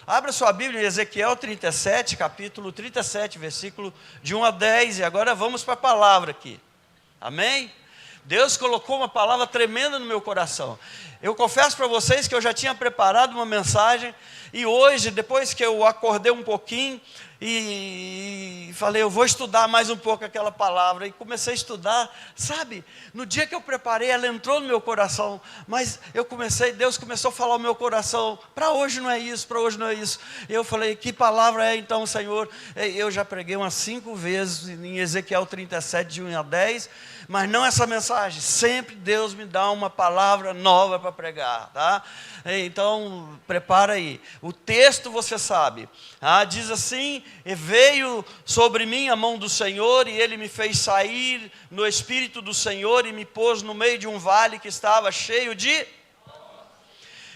Abra sua Bíblia em Ezequiel 37, capítulo 37, versículo de 1 a 10. E agora vamos para a palavra aqui. Amém? Deus colocou uma palavra tremenda no meu coração. Eu confesso para vocês que eu já tinha preparado uma mensagem. E hoje, depois que eu acordei um pouquinho e falei, eu vou estudar mais um pouco aquela palavra. E comecei a estudar, sabe? No dia que eu preparei, ela entrou no meu coração. Mas Deus começou a falar ao meu coração, para hoje não é isso, para hoje não é isso. E eu falei, que palavra é então, Senhor? Eu já preguei umas 5 vezes em Ezequiel 37, de 1 a 10. Mas não essa mensagem, sempre Deus me dá uma palavra nova para pregar, tá? Então, prepara aí. O texto você sabe, diz assim, e veio sobre mim a mão do Senhor, e Ele me fez sair no Espírito do Senhor, e me pôs no meio de um vale que estava cheio de...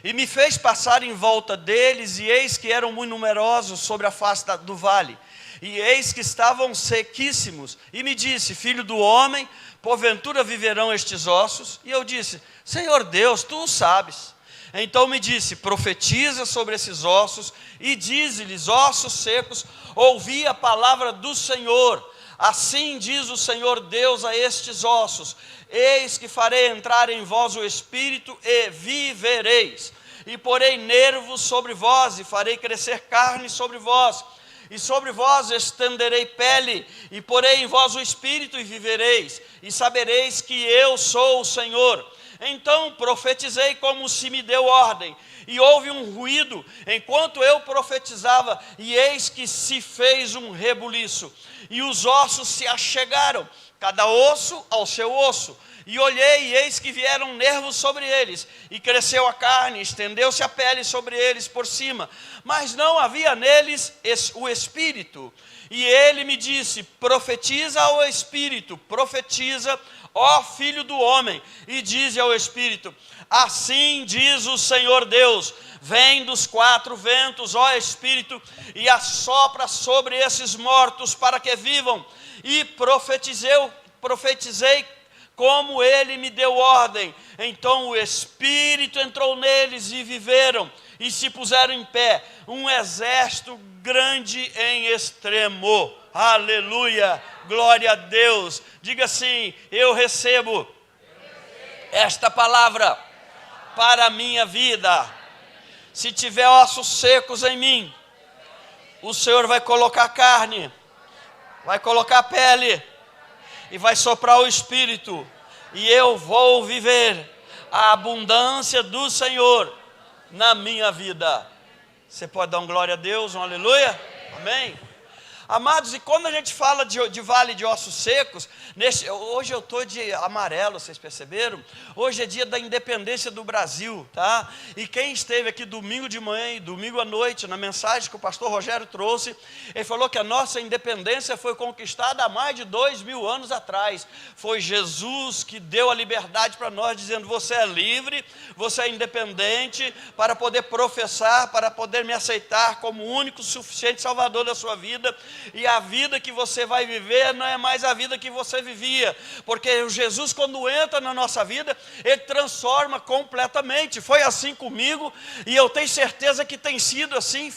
E me fez passar em volta deles, e eis que eram muito numerosos sobre a face do vale. E eis que estavam sequíssimos, e me disse, filho do homem, porventura viverão estes ossos? E eu disse, Senhor Deus, tu o sabes. Então me disse, profetiza sobre esses ossos, e dize-lhes, ossos secos, ouvi a palavra do Senhor. Assim diz o Senhor Deus a estes ossos, eis que farei entrar em vós o Espírito, e vivereis. E porei nervos sobre vós, e farei crescer carne sobre vós. E sobre vós estenderei pele, e porei em vós o Espírito, e vivereis, e sabereis que eu sou o Senhor. Então profetizei como se me deu ordem, e houve um ruído, enquanto eu profetizava, e eis que se fez um rebuliço, e os ossos se achegaram, cada osso ao seu osso. E olhei, e eis que vieram nervos sobre eles, e cresceu a carne, estendeu-se a pele sobre eles por cima, mas não havia neles o Espírito. E ele me disse, profetiza ao Espírito, profetiza, ó Filho do homem, e dize ao Espírito, assim diz o Senhor Deus, vem dos 4 ventos, ó Espírito, e assopra sobre esses mortos para que vivam. E profetizei como ele me deu ordem. Então o Espírito entrou neles e viveram, e se puseram em pé, um exército grande em extremo. Aleluia, glória a Deus. Diga assim, eu recebo esta palavra para a minha vida. Se tiver ossos secos em mim, o Senhor vai colocar carne, vai colocar pele, e vai soprar o Espírito, e eu vou viver a abundância do Senhor na minha vida. Você pode dar um glória a Deus, um aleluia? Amém? Amados, e quando a gente fala de vale de ossos secos, hoje eu estou de amarelo, vocês perceberam? Hoje é dia da independência do Brasil, tá? E quem esteve aqui domingo de manhã e domingo à noite, na mensagem que o pastor Rogério trouxe, ele falou que a nossa independência foi conquistada há mais de 2000 anos atrás. Foi Jesus que deu a liberdade para nós, dizendo, você é livre, você é independente, para poder professar, para poder me aceitar como o único, suficiente Salvador da sua vida. E a vida que você vai viver não é mais a vida que você vivia, porque o Jesus, quando entra na nossa vida, Ele transforma completamente. Foi assim comigo, e eu tenho certeza que tem sido assim,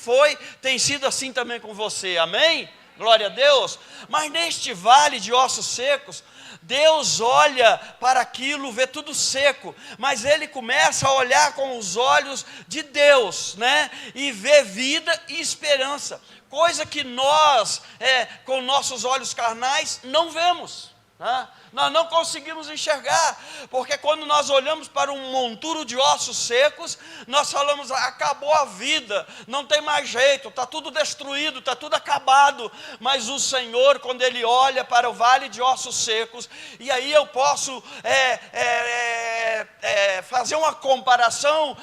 tem sido assim também com você, amém? Glória a Deus. Mas neste vale de ossos secos, Deus olha para aquilo, vê tudo seco, mas Ele começa a olhar com os olhos de Deus, né? E vê vida e esperança, coisa que nós, com nossos olhos carnais, não vemos, né? Nós não conseguimos enxergar, porque quando nós olhamos para um monturo de ossos secos, nós falamos, acabou a vida, não tem mais jeito, está tudo destruído, está tudo acabado. Mas o Senhor, quando Ele olha para o vale de ossos secos, e aí eu posso fazer uma comparação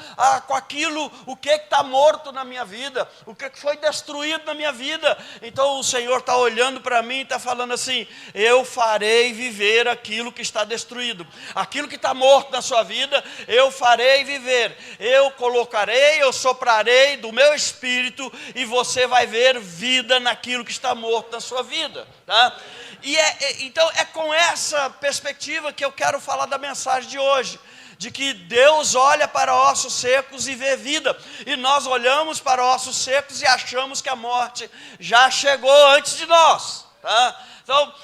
com aquilo, o que está morto na minha vida, o que foi destruído na minha vida. Então o Senhor está olhando para mim e está falando assim, eu farei viver aquilo que está destruído, aquilo que está morto na sua vida, eu farei viver, eu colocarei, eu soprarei do meu Espírito, e você vai ver vida naquilo que está morto na sua vida, tá? E então é com essa perspectiva que eu quero falar da mensagem de hoje. de que Deus olha para ossos secos e vê vida, e nós olhamos para ossos secos e achamos que a morte já chegou antes de nós, tá? Então,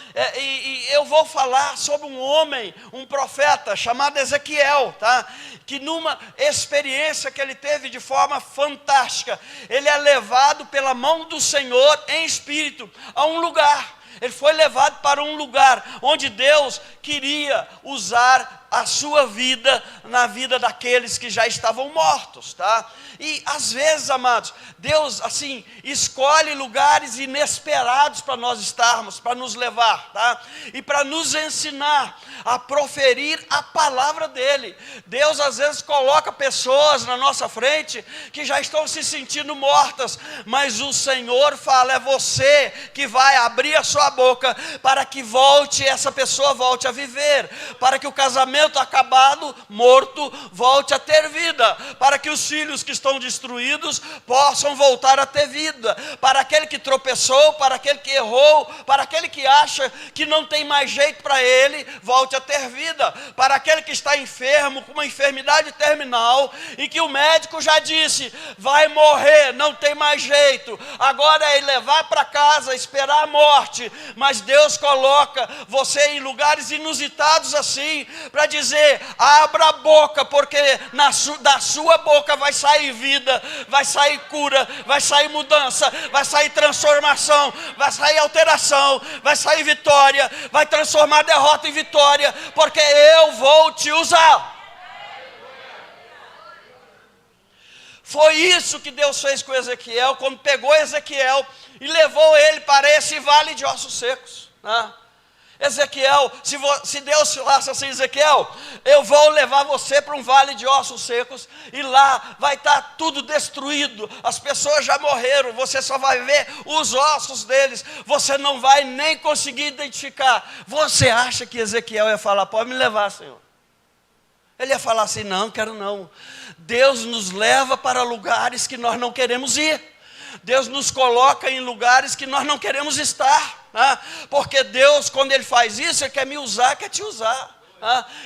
eu vou falar sobre um homem, um profeta chamado Ezequiel, tá? Que numa experiência que ele teve de forma fantástica, ele é levado pela mão do Senhor em espírito a um lugar. Ele foi levado para um lugar onde Deus queria usar a sua vida na vida daqueles que já estavam mortos, tá? E às vezes, amados, Deus assim escolhe lugares inesperados para nós estarmos, para nos levar, tá? E para nos ensinar a proferir a palavra dele. Deus às vezes coloca pessoas na nossa frente que já estão se sentindo mortas, mas o Senhor fala: é você que vai abrir a sua boca para que essa pessoa volte a viver, para que o casamento acabado, morto, volte a ter vida, para que os filhos que estão destruídos possam voltar a ter vida, para aquele que tropeçou, para aquele que errou, para aquele que acha que não tem mais jeito para ele, volte a ter vida, para aquele que está enfermo, com uma enfermidade terminal, e que o médico já disse: vai morrer, não tem mais jeito, agora é levar para casa, esperar a morte, mas Deus coloca você em lugares inusitados assim, para dizer: abra a boca, porque da sua boca vai sair vida, vai sair cura, vai sair mudança, vai sair transformação, vai sair alteração, vai sair vitória, vai transformar derrota em vitória, porque eu vou te usar. Foi isso que Deus fez com Ezequiel, quando pegou Ezequiel e levou ele para esse vale de ossos secos, né? Ezequiel, se Deus falasse assim: Ezequiel, eu vou levar você para um vale de ossos secos, e lá vai estar tudo destruído, as pessoas já morreram, você só vai ver os ossos deles, você não vai nem conseguir identificar. Você acha que Ezequiel ia falar: pode me levar, Senhor? Ele ia falar assim: não, quero não. Deus nos leva para lugares que nós não queremos ir, Deus nos coloca em lugares que nós não queremos estar, né? Porque Deus, quando Ele faz isso, Ele quer me usar, quer te usar.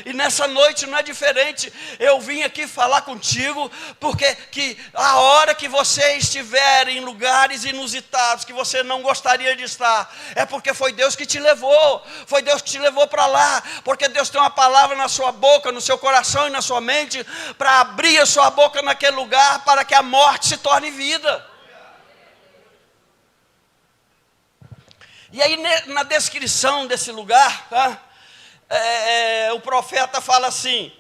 E nessa noite não é diferente. Eu vim aqui falar contigo, porque que a hora que você estiver em lugares inusitados, que você não gostaria de estar, é porque foi Deus que te levou, foi Deus que te levou para lá, porque Deus tem uma palavra na sua boca, no seu coração e na sua mente, para abrir a sua boca naquele lugar, para que a morte se torne vida. E aí na descrição desse lugar, tá? O profeta fala assim,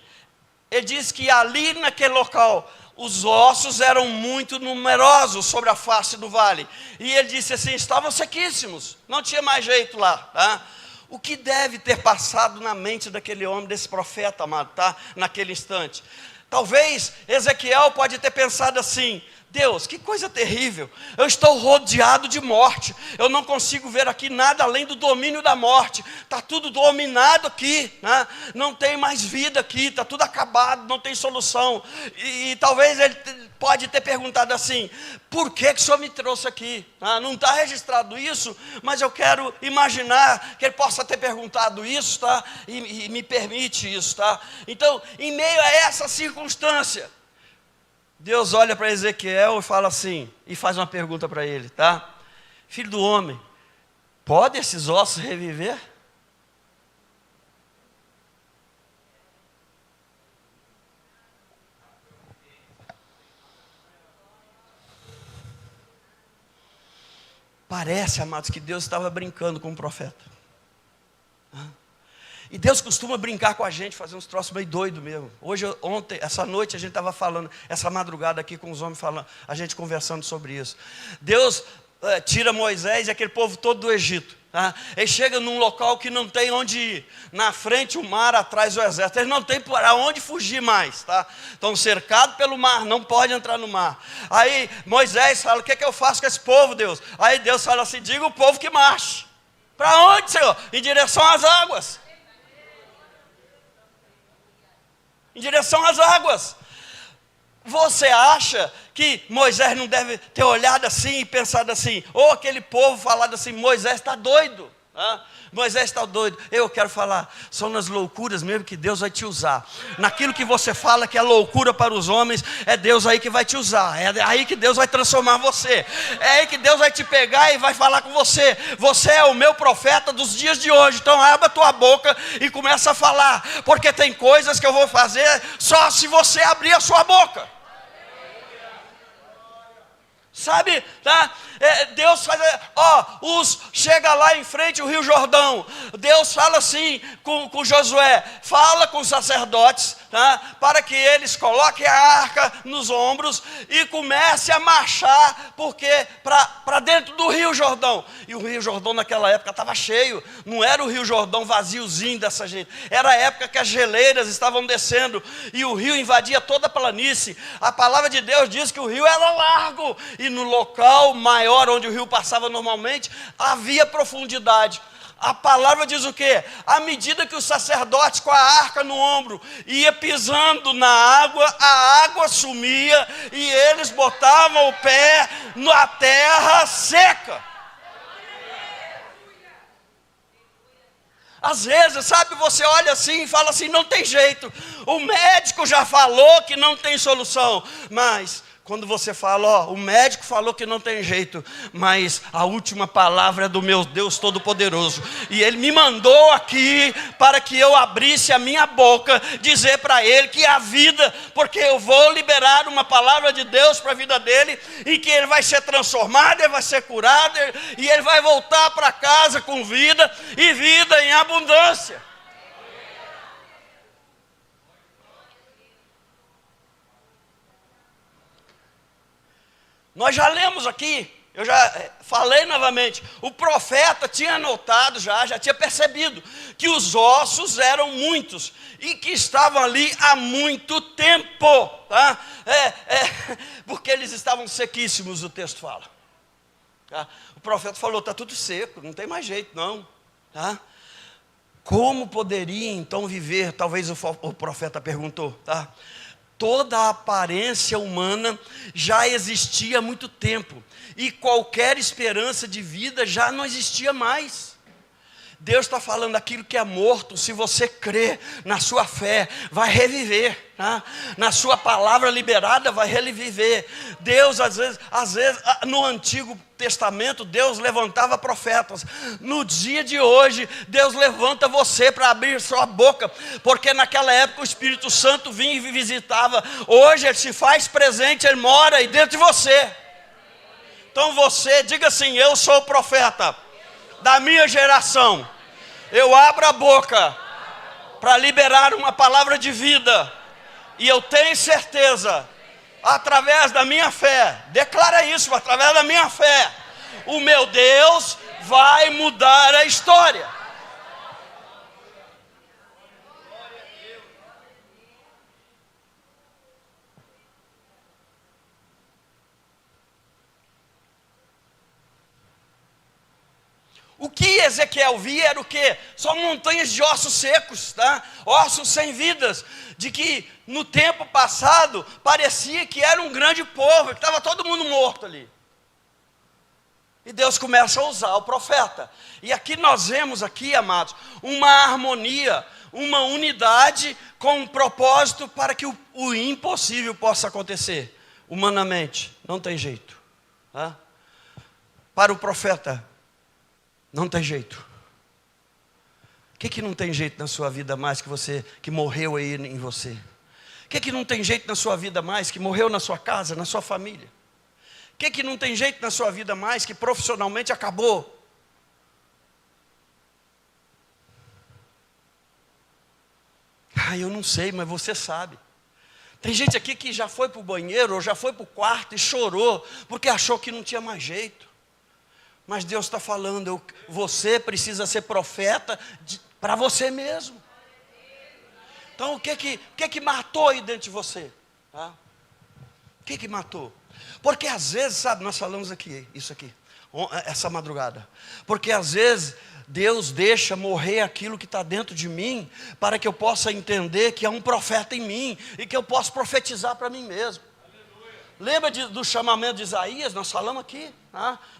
ele diz que ali naquele local os ossos eram muito numerosos sobre a face do vale, e ele disse assim: estavam sequíssimos, não tinha mais jeito lá, tá? O que deve ter passado na mente daquele homem, desse profeta, amado, tá? Naquele instante, talvez Ezequiel pode ter pensado assim: Deus, que coisa terrível, eu estou rodeado de morte, eu não consigo ver aqui nada além do domínio da morte, está tudo dominado aqui, né? Não tem mais vida aqui, está tudo acabado, não tem solução. E talvez ele pode ter perguntado assim: por que o Senhor me trouxe aqui? Não está registrado isso, mas eu quero imaginar que ele possa ter perguntado isso, tá? E me permite isso, tá? Então, em meio a essa circunstância, Deus olha para Ezequiel e fala assim, e faz uma pergunta para ele, tá? Filho do homem, pode esses ossos reviver? Parece, amados, que Deus estava brincando com o profeta. E Deus costuma brincar com a gente, fazer uns troços meio doidos mesmo. Ontem, essa noite a gente estava falando, essa madrugada aqui com os homens falando, a gente conversando sobre isso. Deus tira Moisés e aquele povo todo do Egito, tá? Ele chega num local que não tem onde ir. Na frente o mar, atrás o exército. Eles não têm para onde fugir mais, tá? Estão cercados pelo mar, não pode entrar no mar. Aí Moisés fala: o que eu faço com esse povo, Deus? Aí Deus fala assim: diga o povo que marche. Para onde, Senhor? Em direção às águas. Em direção às águas. Você acha que Moisés não deve ter olhado assim e pensado assim, ou aquele povo falado assim: Moisés está doido, Moisés está doido. Eu quero falar, são nas loucuras mesmo que Deus vai te usar. Naquilo que você fala que é loucura para os homens, é Deus aí que vai te usar. É aí que Deus vai transformar você. É aí que Deus vai te pegar e vai falar com você. Você é o meu profeta dos dias de hoje. Então abra a tua boca e começa a falar. Porque tem coisas que eu vou fazer só se você abrir a sua boca. Sabe, tá? Deus faz, chega lá em frente o Rio Jordão. Deus fala assim com Josué: fala com os sacerdotes, tá? Para que eles coloquem a arca nos ombros e comece a marchar, porque para dentro do Rio Jordão. E o Rio Jordão naquela época estava cheio. Não era o Rio Jordão vaziozinho dessa gente. Era a época que as geleiras estavam descendo e o rio invadia toda a planície. A palavra de Deus diz que o rio era largo e no local maior onde o rio passava normalmente havia profundidade. A palavra diz o quê? À medida que os sacerdotes com a arca no ombro ia pisando na água, a água sumia e eles botavam o pé na terra seca. Às vezes, sabe, você olha assim e fala assim: não tem jeito, o médico já falou que não tem solução. Mas quando você fala, o médico falou que não tem jeito, mas a última palavra é do meu Deus Todo-Poderoso, e Ele me mandou aqui para que eu abrisse a minha boca, dizer para Ele que a vida, porque eu vou liberar uma palavra de Deus para a vida dele, e que ele vai ser transformado, ele vai ser curado, e ele vai voltar para casa com vida, e vida em abundância. Nós já lemos aqui, eu já falei novamente, o profeta tinha notado já tinha percebido que os ossos eram muitos e que estavam ali há muito tempo, tá? Porque eles estavam sequíssimos, o texto fala. Tá? O profeta falou: está tudo seco, não tem mais jeito não. Tá? Como poderia então viver? Talvez o profeta perguntou, tá? Toda a aparência humana já existia há muito tempo, e qualquer esperança de vida já não existia mais. Deus está falando: aquilo que é morto, se você crer na sua fé, vai reviver, tá? Na sua palavra liberada vai reviver. Deus às vezes no Antigo Testamento Deus levantava profetas. No dia de hoje Deus levanta você para abrir sua boca, porque naquela época o Espírito Santo vinha e visitava. Hoje Ele se faz presente, Ele mora aí dentro de você. Então você diga assim: eu sou o profeta da minha geração, eu abro a boca para liberar uma palavra de vida, e eu tenho certeza, através da minha fé, declara isso, através da minha fé, o meu Deus vai mudar a história. O que Ezequiel via era o quê? Só montanhas de ossos secos, tá? Ossos sem vidas, de que no tempo passado parecia que era um grande povo, que estava todo mundo morto ali. E Deus começa a usar o profeta. E aqui nós vemos aqui, amados, uma harmonia, uma unidade com um propósito para que o impossível possa acontecer. Humanamente, não tem jeito. Tá? Para o profeta, não tem jeito. O que não tem jeito na sua vida mais que morreu aí em você? O que não tem jeito na sua vida mais que morreu na sua casa, na sua família? O que não tem jeito na sua vida mais que profissionalmente acabou? Eu não sei, mas você sabe. Tem gente aqui que já foi para o banheiro ou já foi para o quarto e chorou porque achou que não tinha mais jeito. Mas Deus está falando: você precisa ser profeta para você mesmo. Então o que matou aí dentro de você? Tá? O que matou? Porque às vezes, sabe, nós falamos isso aqui, essa madrugada. Porque às vezes Deus deixa morrer aquilo que está dentro de mim, para que eu possa entender que há um profeta em mim, e que eu possa profetizar para mim mesmo. Lembra do chamamento de Isaías? Nós falamos aqui,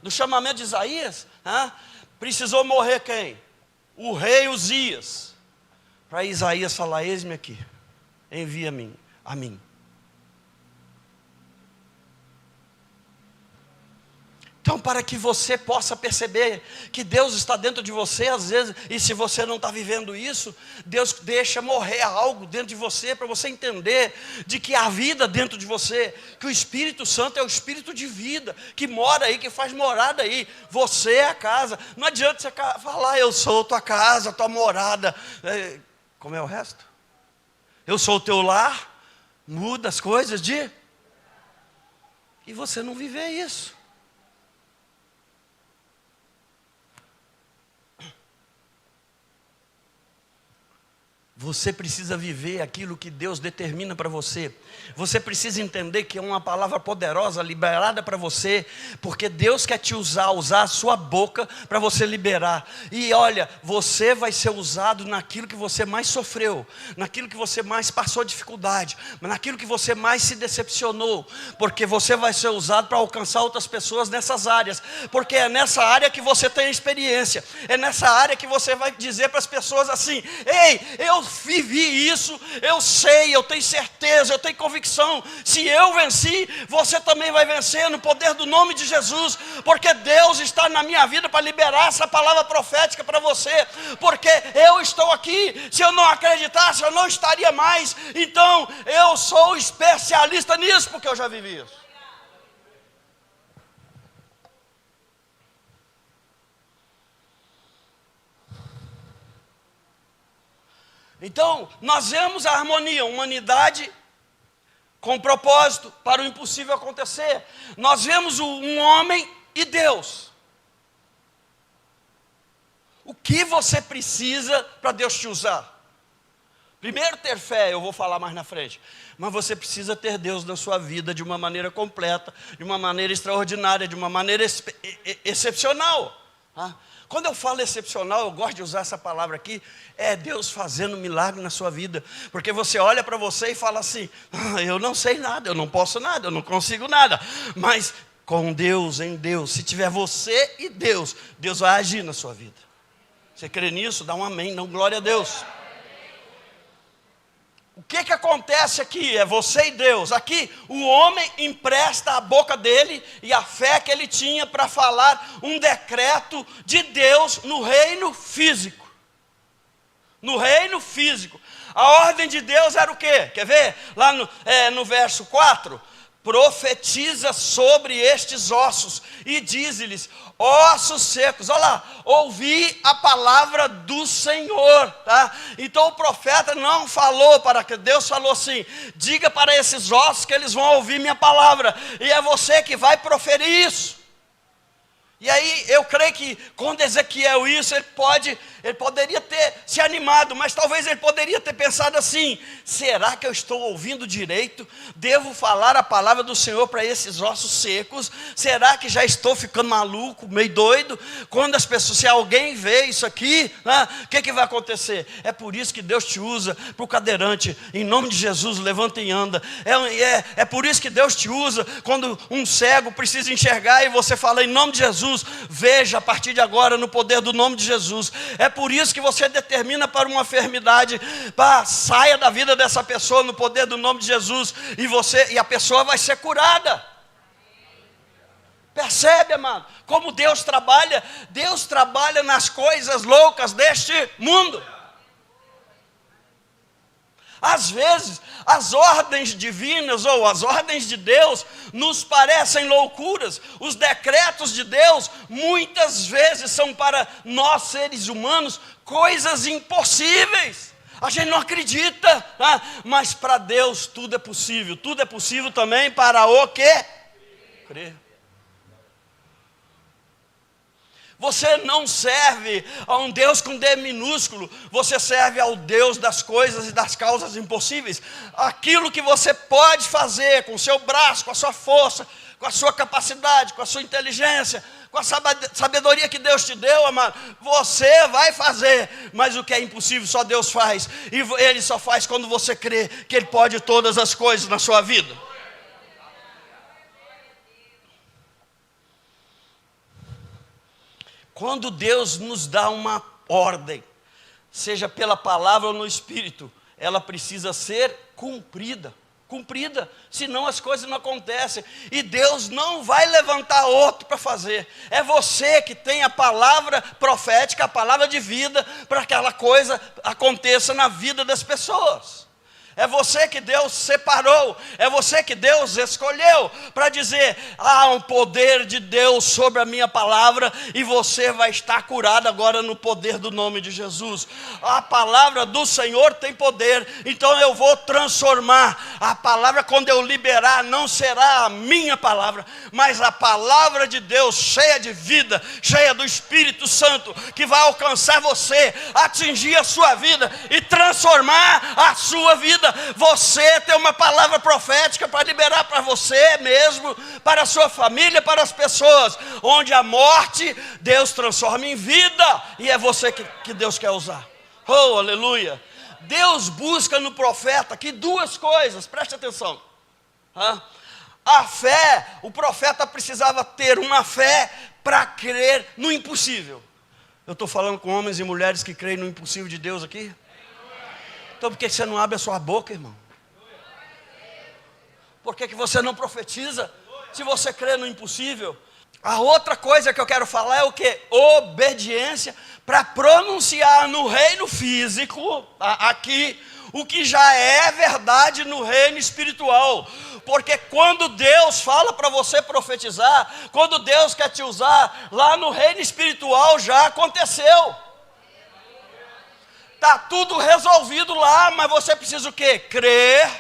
do chamamento de Isaías. Precisou morrer quem? O rei Uzias. Para Isaías falar: eis-me aqui, envia-me a mim. Então, para que você possa perceber que Deus está dentro de você, às vezes, e se você não está vivendo isso, Deus deixa morrer algo dentro de você, para você entender de que há vida dentro de você, que o Espírito Santo é o Espírito de vida, que mora aí, que faz morada aí. Você é a casa. Não adianta você falar: eu sou tua casa, tua morada. Como é o resto? Eu sou o teu lar. Muda as coisas de... E você não viver isso. Você precisa viver aquilo que Deus determina para você. Você precisa entender que é uma palavra poderosa liberada para você, porque Deus quer te usar a sua boca para você liberar. E olha, você vai ser usado naquilo que você mais sofreu, naquilo que você mais passou dificuldade, naquilo que você mais se decepcionou, porque você vai ser usado para alcançar outras pessoas nessas áreas, porque é nessa área que você tem experiência, é nessa área que você vai dizer para as pessoas assim: ei, eu vivi isso, eu sei, eu tenho certeza, eu tenho convicção. Se eu venci, você também vai vencer no poder do nome de Jesus, porque Deus está na minha vida para liberar essa palavra profética para você, porque eu estou aqui. Se eu não acreditasse, eu não estaria mais. Então eu sou especialista nisso, porque eu já vivi isso. Então, nós vemos a harmonia, humanidade com propósito para o impossível acontecer. Nós vemos um homem e Deus. O que você precisa para Deus te usar? Primeiro, ter fé, eu vou falar mais na frente. Mas você precisa ter Deus na sua vida de uma maneira completa, de uma maneira extraordinária, de uma maneira excepcional. Quando eu falo excepcional, eu gosto de usar essa palavra aqui, é Deus fazendo um milagre na sua vida, porque você olha para você e fala assim: eu não sei nada, eu não posso nada, eu não consigo nada, mas com Deus, em Deus, se tiver você e Deus, Deus vai agir na sua vida. Você crê nisso? Dá um amém, não glória a Deus. O que acontece aqui? É você e Deus. Aqui o homem empresta a boca dele e a fé que ele tinha para falar um decreto de Deus no reino físico. No reino físico. A ordem de Deus era o quê? Quer ver? Lá no verso 4. Profetiza sobre estes ossos e diz-lhes: ossos secos, olha lá, ouvi a palavra do Senhor, tá? Então o profeta não falou para que Deus falou assim: diga para esses ossos que eles vão ouvir minha palavra, e é você que vai proferir isso. E aí eu creio que quando Ezequiel isso, ele poderia ter se animado, mas talvez ele poderia ter pensado assim: será que eu estou ouvindo direito? Devo falar a palavra do Senhor para esses ossos secos? Será que já estou ficando maluco, meio doido? Quando as pessoas, se alguém vê isso aqui, o que vai acontecer? É por isso que Deus te usa para o cadeirante, em nome de Jesus, levanta e anda. É por isso que Deus te usa quando um cego precisa enxergar e você fala: em nome de Jesus, veja a partir de agora no poder do nome de Jesus. É por isso que você determina para uma enfermidade: saia da vida dessa pessoa no poder do nome de Jesus, e a pessoa vai ser curada. Percebe, amado, como Deus trabalha? Deus trabalha nas coisas loucas deste mundo. Às vezes, as ordens divinas ou as ordens de Deus nos parecem loucuras. Os decretos de Deus muitas vezes são para nós, seres humanos, coisas impossíveis. A gente não acredita, mas para Deus tudo é possível. Tudo é possível também para o que? Crer. Você não serve a um Deus com D minúsculo, você serve ao Deus das coisas e das causas impossíveis. Aquilo que você pode fazer com o seu braço, com a sua força, com a sua capacidade, com a sua inteligência, com a sabedoria que Deus te deu, amado, você vai fazer. Mas o que é impossível só Deus faz, e Ele só faz quando você crê que Ele pode todas as coisas na sua vida. Quando Deus nos dá uma ordem, seja pela palavra ou no Espírito, ela precisa ser cumprida, senão as coisas não acontecem, e Deus não vai levantar outro para fazer, é você que tem a palavra profética, a palavra de vida, para que aquela coisa aconteça na vida das pessoas. É você que Deus separou, é você que Deus escolheu para dizer: há um poder de Deus sobre a minha palavra e você vai estar curado agora no poder do nome de Jesus. A palavra do Senhor tem poder, então eu vou transformar. A palavra, quando eu liberar, não será a minha palavra, mas a palavra de Deus, cheia de vida, cheia do Espírito Santo, que vai alcançar você, atingir a sua vida e transformar a sua vida. Você tem uma palavra profética para liberar para você mesmo, para a sua família, para as pessoas. Onde a morte, Deus transforma em vida, e é você que Deus quer usar. Oh, aleluia! Deus busca no profeta aqui duas coisas, preste atenção. A fé, o profeta precisava ter uma fé para crer no impossível. Eu estou falando com homens e mulheres que creem no impossível de Deus aqui. Então por que você não abre a sua boca, irmão? Por que você não profetiza se você crê no impossível? A outra coisa que eu quero falar é o quê? Obediência para pronunciar no reino físico, aqui, o que já é verdade no reino espiritual. Porque quando Deus fala para você profetizar, quando Deus quer te usar, lá no reino espiritual já aconteceu. Está tudo resolvido lá, mas você precisa o quê? Crer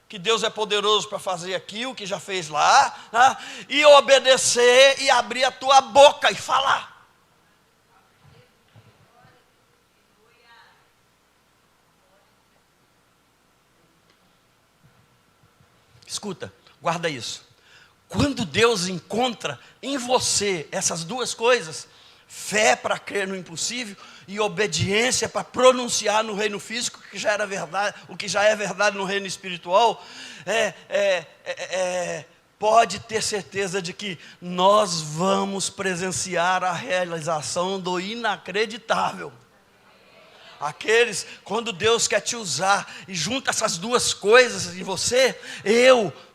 que Deus é poderoso para fazer aqui, o que já fez lá, né? E obedecer e abrir a tua boca e falar. Escuta, guarda isso. Quando Deus encontra em você essas duas coisas, fé para crer no impossível e obediência para pronunciar no reino físico, que já era verdade, o que já é verdade no reino espiritual, pode ter certeza de que nós vamos presenciar a realização do inacreditável. Aqueles, quando Deus quer te usar e junta essas duas coisas em você,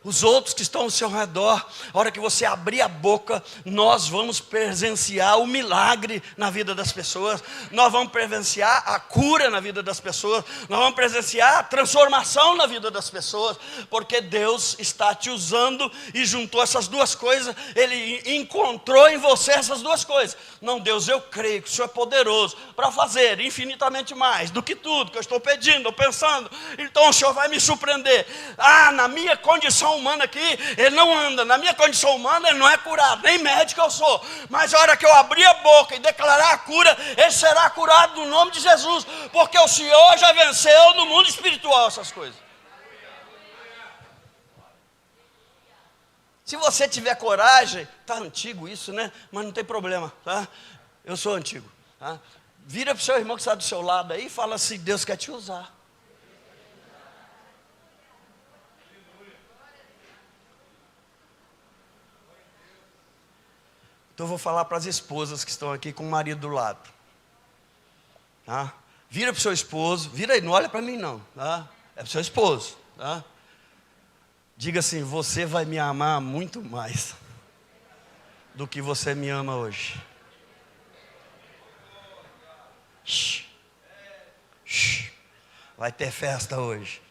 os outros que estão ao seu redor, a hora que você abrir a boca, nós vamos presenciar o milagre na vida das pessoas, nós vamos presenciar a cura na vida das pessoas, nós vamos presenciar a transformação na vida das pessoas, porque Deus está te usando e juntou essas duas coisas, Ele encontrou em você essas duas coisas. Não, Deus, eu creio que o Senhor é poderoso para fazer infinitamente mais do que tudo que eu estou pedindo ou pensando, então o Senhor vai me surpreender. Na minha condição humana aqui, ele não anda, na minha condição humana ele não é curado, nem médico eu sou, mas a hora que eu abrir a boca e declarar a cura, ele será curado no nome de Jesus, porque o Senhor já venceu no mundo espiritual essas coisas. Se você tiver coragem, está antigo isso, né? Mas não tem problema, tá? Eu sou antigo, tá? Vira para o seu irmão que está do seu lado aí e fala assim: Deus quer te usar. Então eu vou falar para as esposas que estão aqui com o marido do lado. Tá? Vira para o seu esposo, vira aí, não olha para mim não. Tá? É para o seu esposo. Tá? Diga assim: você vai me amar muito mais do que você me ama hoje. Shhh. Shhh. Vai ter festa hoje.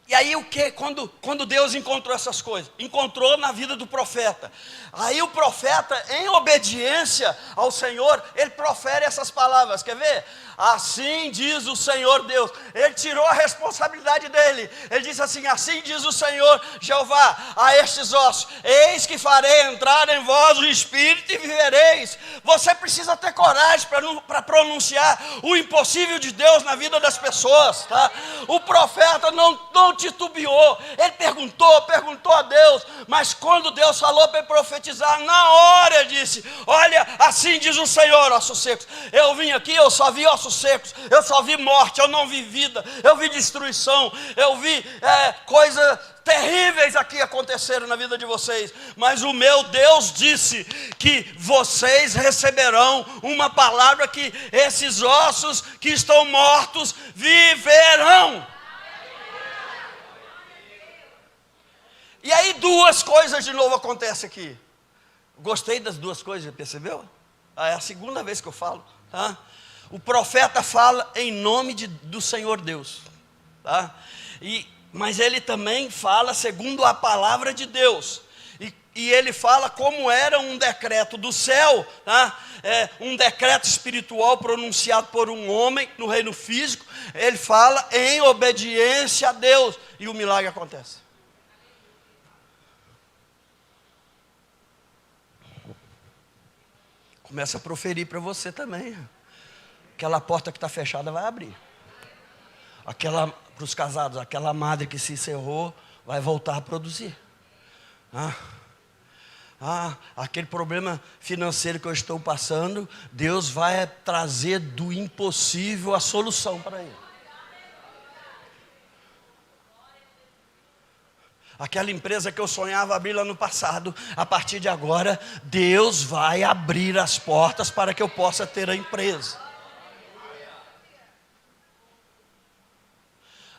E aí o que? Quando Deus encontrou essas coisas? Encontrou na vida do profeta. Aí o profeta, em obediência ao Senhor, ele profere essas palavras. Quer ver? Assim diz o Senhor Deus. Ele tirou a responsabilidade dele. Ele disse assim: assim diz o Senhor Jeová a estes ossos: eis que farei entrar em vós o Espírito e vivereis. Você precisa ter coragem para pronunciar o impossível de Deus na vida das pessoas. Tá? O profeta não te titubeou, ele perguntou a Deus, mas quando Deus falou para ele profetizar, na hora ele disse: olha, assim diz o Senhor, ossos secos, eu vim aqui, eu só vi ossos secos, eu só vi morte, eu não vi vida, eu vi destruição, eu vi coisas terríveis aqui aconteceram na vida de vocês, mas o meu Deus disse que vocês receberão uma palavra que esses ossos que estão mortos viverão. E aí duas coisas de novo acontecem aqui. Gostei das duas coisas, percebeu? É a segunda vez que eu falo, tá? O profeta fala em nome do Senhor Deus, tá? Mas ele também fala segundo a palavra de Deus. E ele fala como era um decreto do céu, tá? Um decreto espiritual pronunciado por um homem no reino físico. Ele fala em obediência a Deus. E o milagre acontece. Começa a proferir para você também. Aquela porta que está fechada vai abrir. Para os casados, aquela madre que se encerrou vai voltar a produzir. Aquele problema financeiro que eu estou passando, Deus vai trazer do impossível a solução para ele. Aquela empresa que eu sonhava abrir lá no passado, a partir de agora, Deus vai abrir as portas para que eu possa ter a empresa.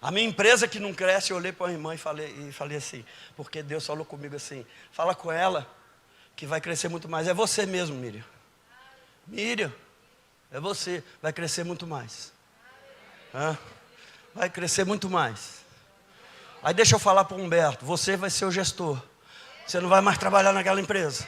A minha empresa que não cresce, eu olhei para a irmã e falei assim, porque Deus falou comigo assim: fala com ela que vai crescer muito mais. É você mesmo, Miriam. Miriam, é você, vai crescer muito mais. Vai crescer muito mais. Aí deixa eu falar para o Humberto, você vai ser o gestor. Você não vai mais trabalhar naquela empresa.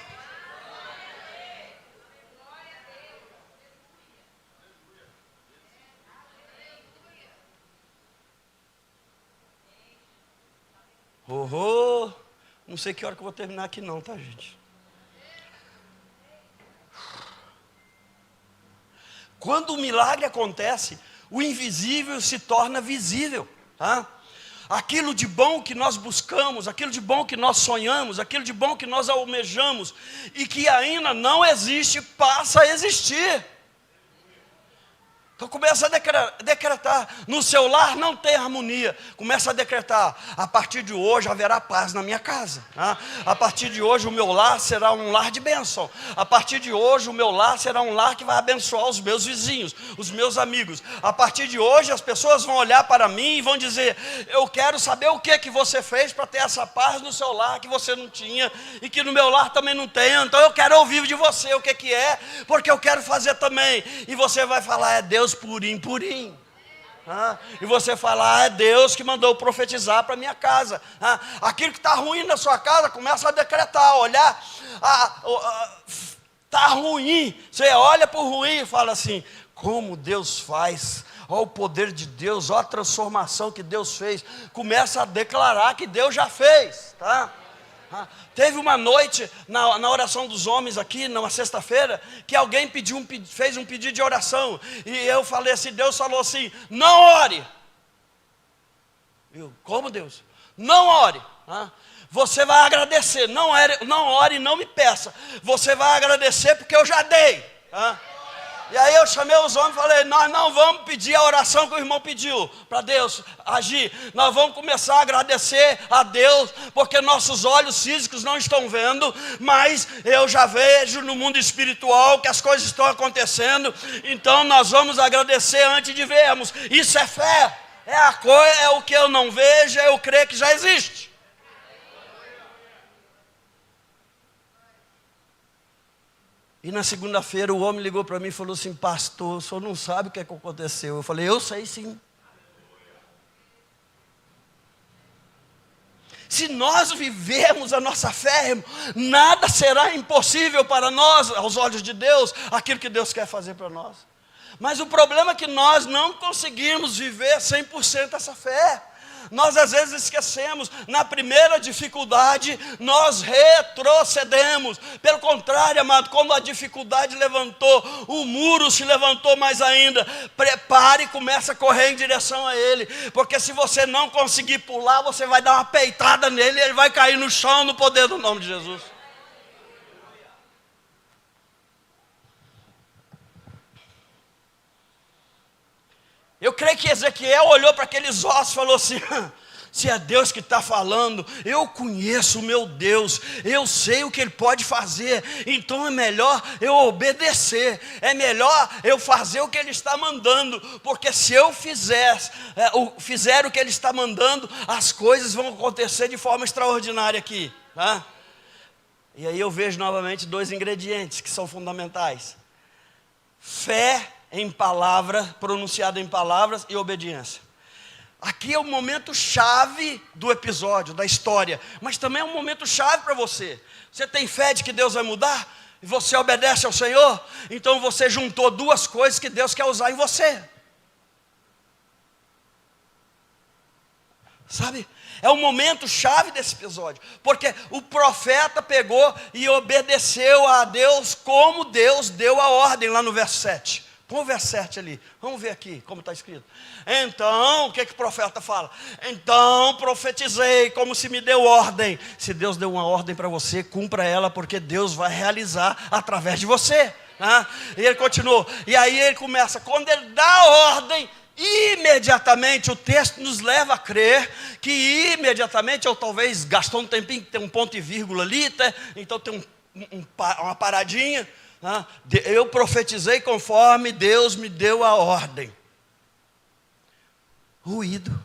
Não sei que hora que eu vou terminar aqui não, tá, gente? Quando o milagre acontece, o invisível se torna visível, tá? Aquilo de bom que nós buscamos, aquilo de bom que nós sonhamos, aquilo de bom que nós almejamos e que ainda não existe, passa a existir. Então começa a decretar, no seu lar não tem harmonia, começa a decretar: a partir de hoje haverá paz na minha casa, tá? A partir de hoje o meu lar será um lar de bênção, a partir de hoje o meu lar será um lar que vai abençoar os meus vizinhos, os meus amigos, a partir de hoje as pessoas vão olhar para mim e vão dizer: eu quero saber o que você fez para ter essa paz no seu lar que você não tinha e que no meu lar também não tem, então eu quero ouvir de você o que é, porque eu quero fazer também. E você vai falar: é Deus purim. E você fala: é Deus que mandou profetizar para minha casa. Aquilo que está ruim na sua casa, começa a decretar, olhar, está ruim, você olha para o ruim e fala assim: como Deus faz, olha o poder de Deus, olha a transformação que Deus fez. Começa a declarar que Deus já fez, tá? Teve uma noite na oração dos homens aqui, numa sexta-feira, que alguém fez um pedido de oração, e eu falei assim, Deus falou assim: não ore. Como Deus? Não ore. Você vai agradecer, não ore e não me peça, você vai agradecer porque eu já dei. E aí eu chamei os homens e falei: nós não vamos pedir a oração que o irmão pediu para Deus agir, nós vamos começar a agradecer a Deus, porque nossos olhos físicos não estão vendo, mas eu já vejo no mundo espiritual que as coisas estão acontecendo, então nós vamos agradecer antes de vermos. Isso é fé, é o que eu não vejo, eu creio que já existe. E na segunda-feira o homem ligou para mim e falou assim: pastor, o senhor não sabe o que aconteceu. Eu falei: eu sei sim. Se nós vivermos a nossa fé, irmão, nada será impossível para nós, aos olhos de Deus, aquilo que Deus quer fazer para nós. Mas o problema é que nós não conseguimos viver 100% essa fé. Nós às vezes esquecemos, na primeira dificuldade, nós retrocedemos. Pelo contrário, amado, quando a dificuldade levantou, o muro se levantou mais ainda. Prepare e comece a correr em direção a ele, porque se você não conseguir pular, você vai dar uma peitada nele e ele vai cair no chão no poder do nome de Jesus. Eu creio que Ezequiel olhou para aqueles ossos e falou assim: se é Deus que está falando, eu conheço o meu Deus, eu sei o que Ele pode fazer, então é melhor eu obedecer, é melhor eu fazer o que Ele está mandando, porque se eu fizer o que Ele está mandando, as coisas vão acontecer de forma extraordinária aqui, tá? E aí eu vejo novamente dois ingredientes que são fundamentais: fé em palavra, pronunciada em palavras, e obediência. Aqui é o momento chave do episódio, da história, mas também é um momento chave para você. Você tem fé de que Deus vai mudar? E você obedece ao Senhor? Então você juntou duas coisas que Deus quer usar em você. Sabe? É o momento chave desse episódio, porque o profeta pegou e obedeceu a Deus como Deus deu a ordem lá no verso 7. Põe o verso 7 ali, vamos ver aqui como está escrito. Então, o que o profeta fala? Então profetizei como se me deu ordem. Se Deus deu uma ordem para você, cumpra ela, porque Deus vai realizar através de você, né? E ele continuou, e aí ele começa, quando ele dá a ordem, imediatamente o texto nos leva a crer que imediatamente, ou talvez gastou um tempinho, tem um ponto e vírgula ali, então tem uma paradinha. Eu profetizei conforme Deus me deu a ordem. Ruído.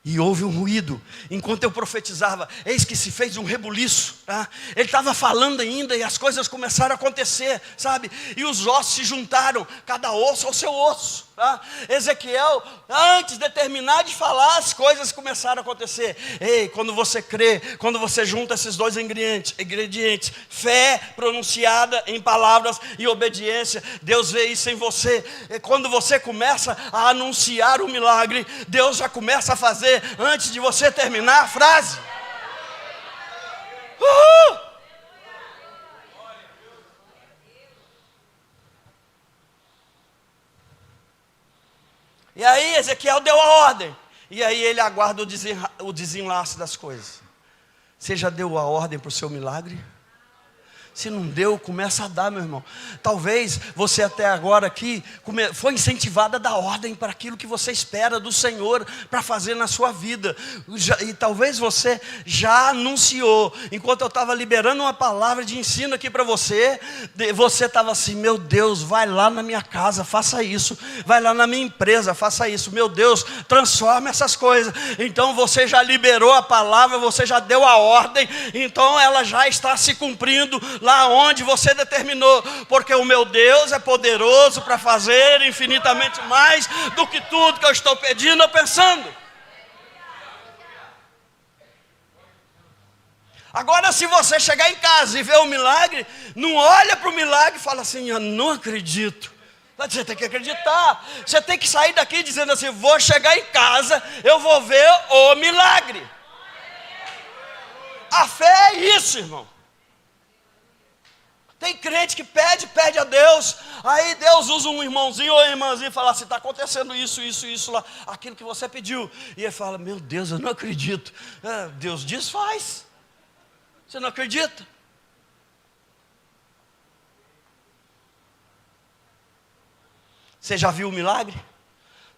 E houve um ruído, enquanto eu profetizava, eis que se fez um rebuliço, tá? Ele estava falando ainda e as coisas começaram a acontecer, sabe? E os ossos se juntaram, cada osso ao seu osso, tá? Ezequiel, antes de terminar de falar, as coisas começaram a acontecer. Ei, quando você crê, quando você junta esses dois ingredientes, fé pronunciada em palavras e obediência, Deus vê isso em você. E quando você começa a anunciar o milagre, Deus já começa a fazer antes de você terminar a frase. E aí Ezequiel deu a ordem, e aí ele aguarda o desenlace das coisas. Você já deu a ordem para o seu milagre? Se não deu, começa a dar, meu irmão. Talvez você até agora aqui foi incentivado a dar ordem para aquilo que você espera do Senhor para fazer na sua vida. E talvez você já anunciou. Enquanto eu estava liberando uma palavra de ensino aqui para você, você estava assim: meu Deus, vai lá na minha casa, faça isso. Vai lá na minha empresa, faça isso. Meu Deus, transforma essas coisas. Então você já liberou a palavra, você já deu a ordem. Então ela já está se cumprindo lá onde você determinou, porque o meu Deus é poderoso para fazer infinitamente mais do que tudo que eu estou pedindo ou pensando. Agora, se você chegar em casa e ver o milagre, não olha para o milagre e fala assim: eu não acredito. Você tem que acreditar, você tem que sair daqui dizendo assim: vou chegar em casa, eu vou ver o milagre. A fé é isso, irmão. Tem crente que pede a Deus, aí Deus usa um irmãozinho ou irmãzinha e fala assim: está acontecendo isso lá, aquilo que você pediu. E ele fala: meu Deus, eu não acredito. Deus diz, faz. Você não acredita? Você já viu o milagre?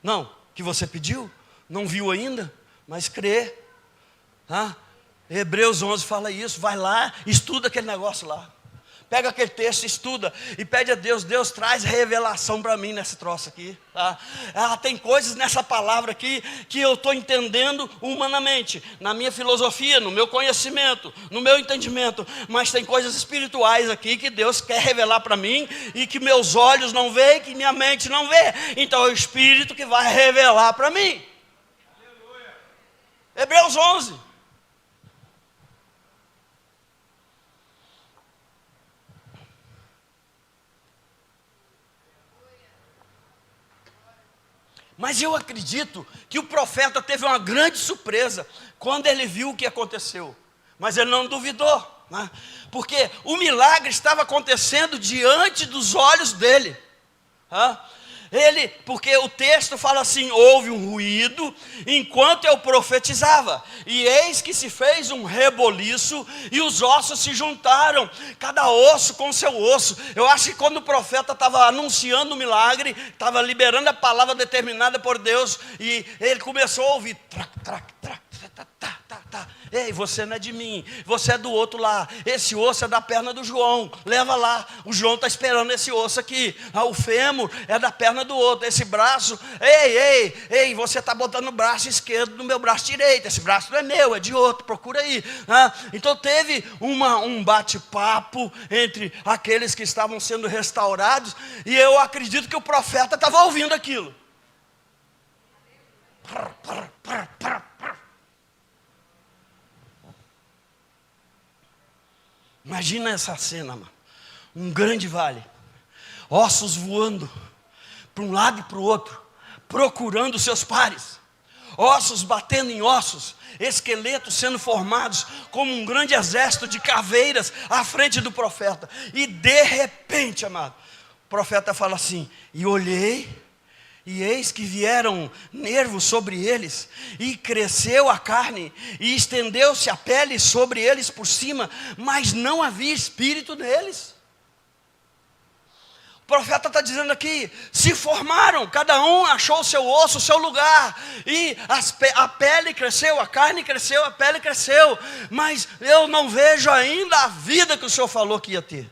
Não, que você pediu? Não viu ainda? Mas crê. Hebreus 11 fala isso. Vai lá, estuda aquele negócio lá. Pega aquele texto, estuda e pede a Deus: Deus, traz revelação para mim nesse troço aqui, tá? Tem coisas nessa palavra aqui que eu estou entendendo humanamente, na minha filosofia, no meu conhecimento, no meu entendimento, mas tem coisas espirituais aqui que Deus quer revelar para mim e que meus olhos não veem, que minha mente não vê. Então é o Espírito que vai revelar para mim. Aleluia. Hebreus 11. Mas eu acredito que o profeta teve uma grande surpresa quando ele viu o que aconteceu. Mas ele não duvidou, né? Porque o milagre estava acontecendo diante dos olhos dele. Porque o texto fala assim: houve um ruído enquanto eu profetizava, e eis que se fez um reboliço, e os ossos se juntaram, cada osso com seu osso. Eu acho que quando o profeta estava anunciando o milagre, estava liberando a palavra determinada por Deus, e ele começou a ouvir trac, trac, trac, tá. Ei, você não é de mim, você é do outro lá. Esse osso é da perna do João, leva lá. O João está esperando esse osso aqui. O fêmur é da perna do outro. Esse braço, ei, você está botando o braço esquerdo no meu braço direito. Esse braço não é meu, é de outro, procura aí. Então teve um bate-papo entre aqueles que estavam sendo restaurados, e eu acredito que o profeta estava ouvindo aquilo. Imagina essa cena, mano. Um grande vale, ossos voando para um lado e para o outro, procurando seus pares, ossos batendo em ossos, esqueletos sendo formados como um grande exército de caveiras à frente do profeta. E de repente, amado, o profeta fala assim: e olhei, e eis que vieram nervos sobre eles, e cresceu a carne, e estendeu-se a pele sobre eles por cima, mas não havia espírito neles. O profeta está dizendo aqui: se formaram, cada um achou o seu osso, o seu lugar, e a pele cresceu, a carne cresceu, a pele cresceu, mas eu não vejo ainda a vida que o Senhor falou que ia ter.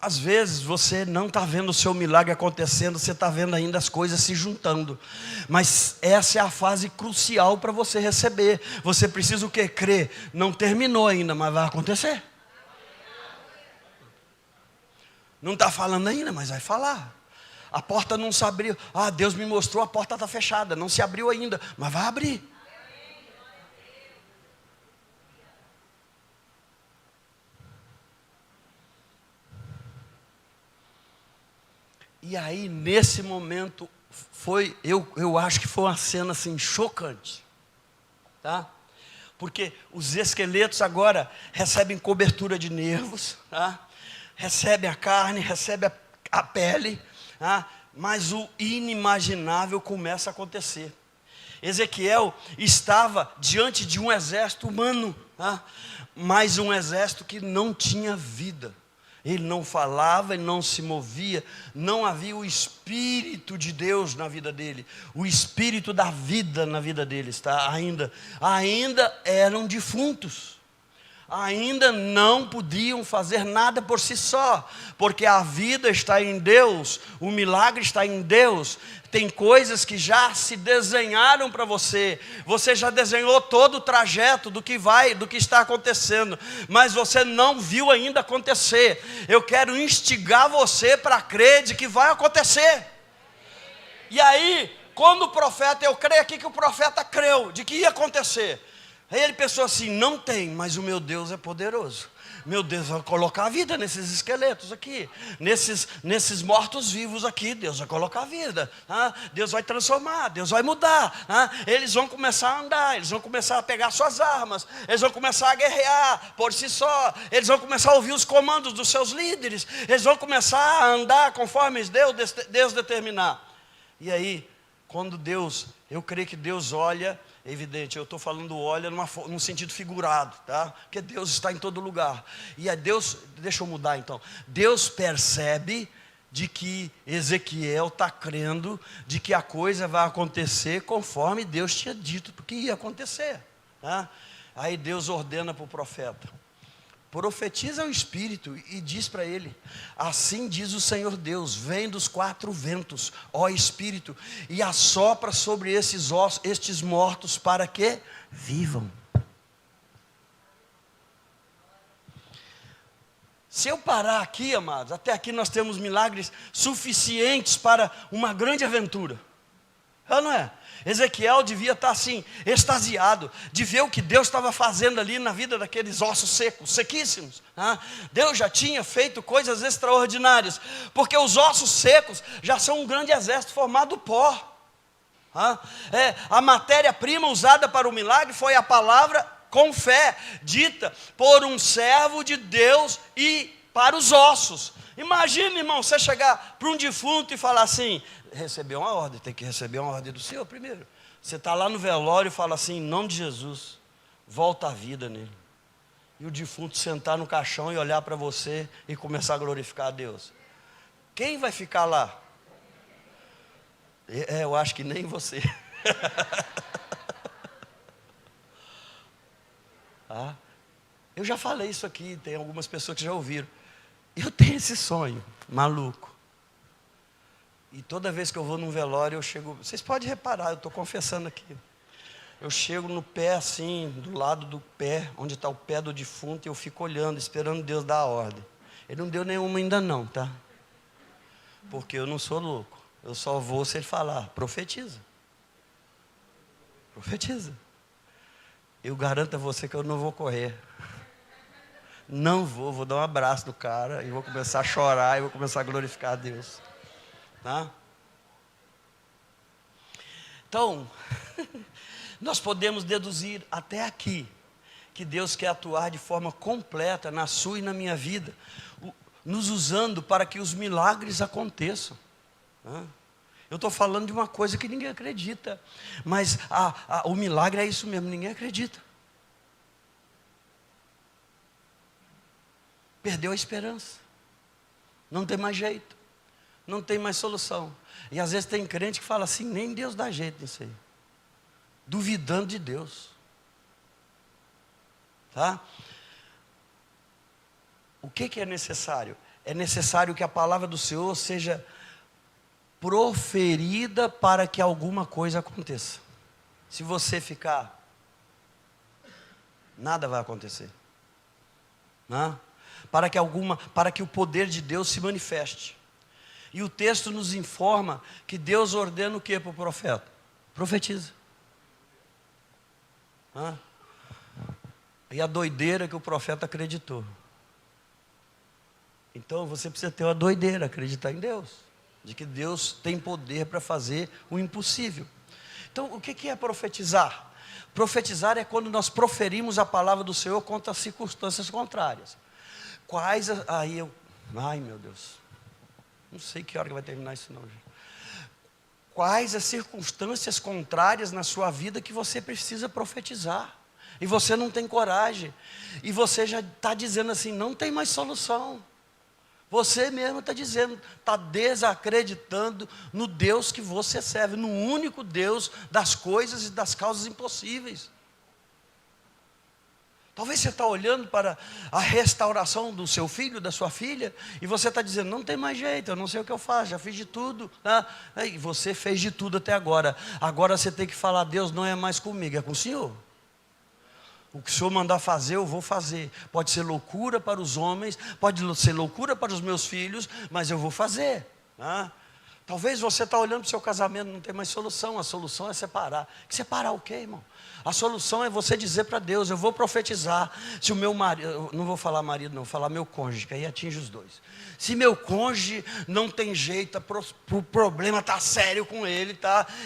Às vezes você não está vendo o seu milagre acontecendo, você está vendo ainda as coisas se juntando. Mas essa é a fase crucial para você receber. Você precisa o quê? Crer. Não terminou ainda, mas vai acontecer. Não está falando ainda, mas vai falar. A porta não se abriu. Deus me mostrou, a porta está fechada. Não se abriu ainda, mas vai abrir. E aí, nesse momento, eu acho que foi uma cena assim, chocante. Tá? Porque os esqueletos agora recebem cobertura de nervos, tá? Recebem a carne, recebem a pele, tá? Mas o inimaginável começa a acontecer. Ezequiel estava diante de um exército humano, tá? Mas um exército que não tinha vida. Ele não falava, ele não se movia, não havia o Espírito de Deus na vida dele, o Espírito da vida na vida deles, tá? Ainda eram defuntos, ainda não podiam fazer nada por si só, porque a vida está em Deus, o milagre está em Deus. Tem coisas que já se desenharam para você. Você já desenhou todo o trajeto do que está acontecendo, mas você não viu ainda acontecer. Eu quero instigar você para crer de que vai acontecer. E aí, quando o profeta, eu creio aqui que o profeta creu de que ia acontecer. Aí ele pensou assim: não tem, mas o meu Deus é poderoso. Meu Deus vai colocar a vida nesses esqueletos aqui, nesses mortos-vivos aqui. Deus vai colocar a vida, Deus vai transformar, Deus vai mudar, eles vão começar a andar, eles vão começar a pegar suas armas, eles vão começar a guerrear por si só, eles vão começar a ouvir os comandos dos seus líderes, eles vão começar a andar conforme Deus determinar. E aí, quando eu creio que Deus olha. É evidente, eu estou falando olha num sentido figurado, tá? Porque Deus está em todo lugar. E Deus, deixa eu mudar então. Deus percebe de que Ezequiel está crendo de que a coisa vai acontecer conforme Deus tinha dito que ia acontecer, tá? Aí Deus ordena para o profeta: profetiza ao Espírito e diz para ele: assim diz o Senhor Deus, vem dos 4 ventos, ó Espírito, e assopra sobre estes mortos para que vivam. Se eu parar aqui, amados, até aqui nós temos milagres suficientes para uma grande aventura. Não é? Ezequiel devia estar assim, extasiado, de ver o que Deus estava fazendo ali na vida daqueles ossos secos, sequíssimos. Deus já tinha feito coisas extraordinárias, porque os ossos secos já são um grande exército formado do pó. A matéria-prima usada para o milagre foi a palavra com fé, dita por um servo de Deus e para os ossos. Imagina, irmão, você chegar para um defunto e falar assim: recebeu uma ordem, tem que receber uma ordem do Senhor primeiro. Você está lá no velório e fala assim: em nome de Jesus, volta a vida nele. E o defunto sentar no caixão e olhar para você e começar a glorificar a Deus. Quem vai ficar lá? Eu acho que nem você. Eu já falei isso aqui, tem algumas pessoas que já ouviram. Eu tenho esse sonho maluco. E toda vez que eu vou num velório, eu chego... Vocês podem reparar, eu estou confessando aqui. Eu chego no pé assim, do lado do pé, onde está o pé do defunto, e eu fico olhando, esperando Deus dar a ordem. Ele não deu nenhuma ainda não, tá? Porque eu não sou louco. Eu só vou se ele falar: profetiza. Profetiza. Eu garanto a você que eu não vou correr. Não vou dar um abraço no cara e vou começar a chorar e vou começar a glorificar a Deus. Então, nós podemos deduzir até aqui que Deus quer atuar de forma completa na sua e na minha vida, nos usando para que os milagres aconteçam. Eu estou falando de uma coisa que ninguém acredita, mas o milagre é isso mesmo, ninguém acredita. Perdeu a esperança, não tem mais jeito, não tem mais solução. E às vezes tem crente que fala assim: nem Deus dá jeito nisso aí, duvidando de Deus. O que é necessário? É necessário que a palavra do Senhor seja proferida para que alguma coisa aconteça. Se você ficar, nada vai acontecer. Para que o poder de Deus se manifeste. E o texto nos informa que Deus ordena o que para o profeta? Profetiza. E a doideira que o profeta acreditou. Então você precisa ter uma doideira, acreditar em Deus, de que Deus tem poder para fazer o impossível. Então o que é profetizar? Profetizar é quando nós proferimos a palavra do Senhor contra as circunstâncias contrárias. Ai meu Deus, não sei que hora que vai terminar isso não, gente. Quais as circunstâncias contrárias na sua vida que você precisa profetizar, e você não tem coragem, e você já está dizendo assim: não tem mais solução. Você mesmo está dizendo, está desacreditando no Deus que você serve, no único Deus das coisas e das causas impossíveis. Talvez você está olhando para a restauração do seu filho, da sua filha, e você está dizendo: não tem mais jeito, eu não sei o que eu faço, já fiz de tudo. E você fez de tudo até agora. Agora você tem que falar: Deus, não é mais comigo, é com o Senhor. O que o Senhor mandar fazer, eu vou fazer. Pode ser loucura para os homens, pode ser loucura para os meus filhos, mas eu vou fazer. Talvez você está olhando para o seu casamento, não tem mais solução. A solução é separar. Separar o quê, irmão? A solução é você dizer para Deus: eu vou profetizar. Se o meu marido, não vou falar marido não, vou falar meu cônjuge, que aí atinge os dois. Se meu cônjuge não tem jeito, o problema está sério com ele,